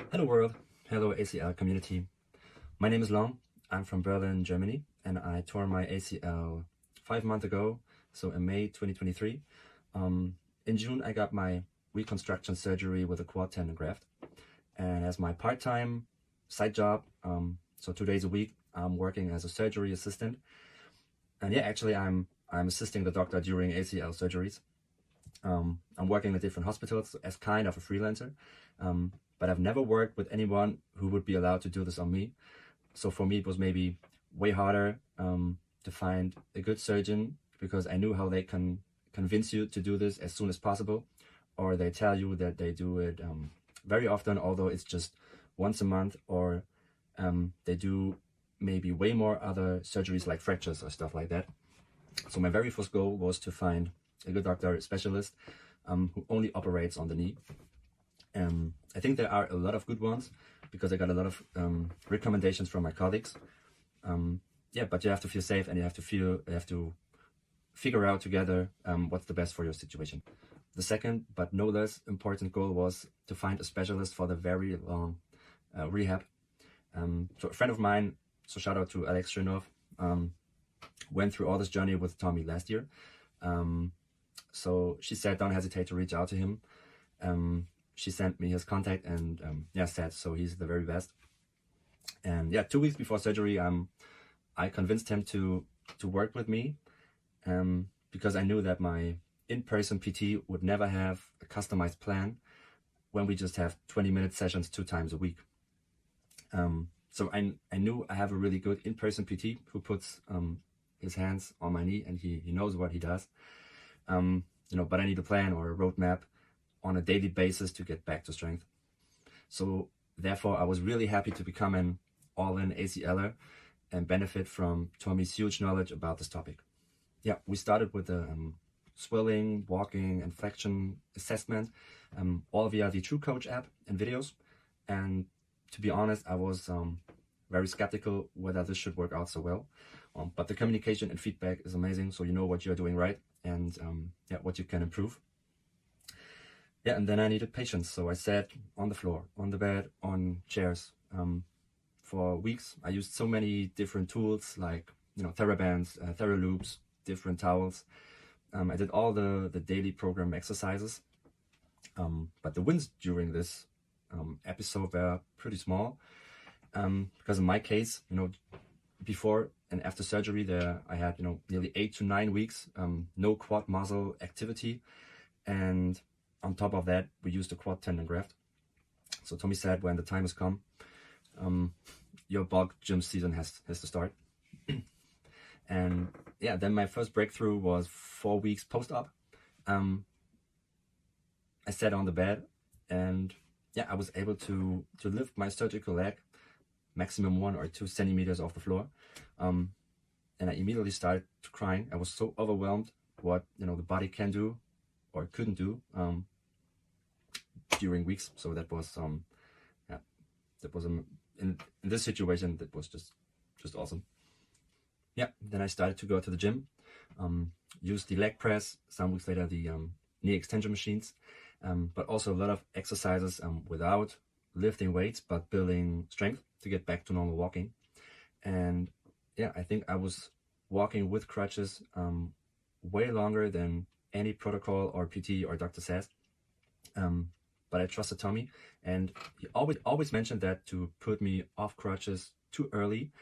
Hello world, hello ACL community. My name is Long, I'm from Berlin, Germany, and I tore my ACL 5 months ago, so in May 2023. In June I got my reconstruction surgery with a quad tendon graft, and as my part-time side job, so 2 days a week, I'm working as a surgery assistant. And yeah, actually I'm assisting the doctor during ACL surgeries. I'm working at different hospitals as kind of a freelancer, but I've never worked with anyone who would be allowed to do this on me. So for me, it was maybe way harder to find a good surgeon, because I knew how they can convince you to do this as soon as possible, or they tell you that they do it very often, although it's just once a month, or they do maybe way more other surgeries like fractures or stuff like that. So my very first goal was to find a good doctor, a specialist who only operates on the knee. I think there are a lot of good ones because I got a lot of recommendations from my colleagues. Yeah, but you have to feel safe, and you have to figure out together what's the best for your situation. The second, but no less important goal was to find a specialist for the very long rehab. So a friend of mine, so shout out to Alex Shrinov, went through all this journey with Tommy last year. So she said, don't hesitate to reach out to him. She sent me his contact, and yeah, said, so he's the very best. And yeah, 2 weeks before surgery, I convinced him to work with me, because I knew that my in-person PT would never have a customized plan when we just have 20-minute sessions 2 times a week. So I knew I have a really good in-person PT who puts his hands on my knee, and he knows what he does. But I need a plan or a roadmap on a daily basis to get back to strength. So therefore, I was really happy to become an all-in ACLer and benefit from Tommy's huge knowledge about this topic. Yeah, we started with the swelling, walking, and flexion assessment, all via the True Coach app and videos. And to be honest, I was very skeptical whether this should work out so well. But the communication and feedback is amazing, so you know what you're doing right, and yeah, what you can improve. Yeah, and then I needed patience, so I sat on the floor, on the bed, on chairs. For weeks, I used so many different tools like TheraBands, TheraLoops, different towels. I did all the daily program exercises, but the wins during this episode were pretty small, because in my case, before and after surgery, I had nearly 8 to 9 weeks no quad muscle activity, and on top of that, we used a quad tendon graft. So Tommy said, when the time has come, your bulk gym season has to start. And yeah, then my first breakthrough was 4 weeks post-op. I sat on the bed, and yeah, I was able to lift my surgical leg maximum 1 or 2 centimeters off the floor. And I immediately started crying. I was so overwhelmed what the body can do or couldn't do during weeks. So that was in this situation, that was just awesome. Yeah, then I started to go to the gym, use the leg press, some weeks later the knee extension machines, but also a lot of exercises without lifting weights, but building strength to get back to normal walking. And yeah, I think I was walking with crutches way longer than any protocol or PT or doctor says. But I trusted Tommy, and he always mentioned that to put me off crutches too early,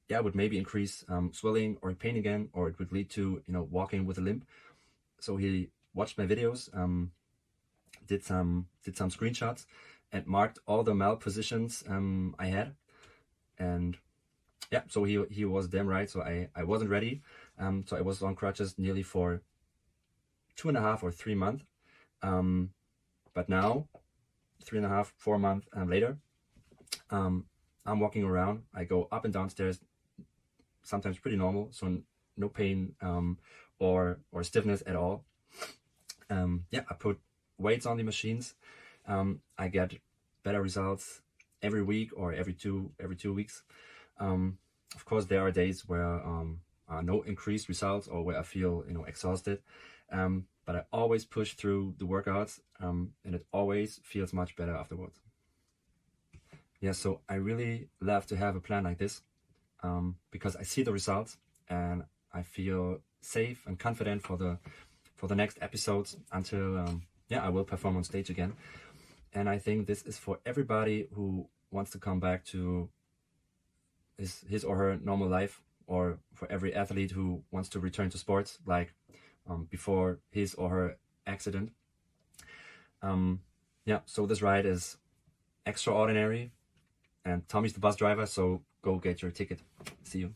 yeah, would maybe increase swelling or pain again, or it would lead to walking with a limp. So he watched my videos, did some screenshots, and marked all the malpositions I had. And yeah, so he was damn right. So I wasn't ready. So I was on crutches nearly for 2.5 or 3 months. But now, 3.5, 4 months later, I'm walking around. I go up and down stairs, sometimes pretty normal, so no pain or stiffness at all. Yeah, I put weights on the machines. I get better results every week or every two weeks. Of course, there are days where no increased results, or where I feel exhausted, But I always push through the workouts, and it always feels much better afterwards. Yeah, so I really love to have a plan like this, because I see the results and I feel safe and confident for the next episodes until I will perform on stage again. And I think this is for everybody who wants to come back to his or her normal life, or for every athlete who wants to return to sports like before his or her accident. So this ride is extraordinary, and Tommy's the bus driver, so go get your ticket. See you.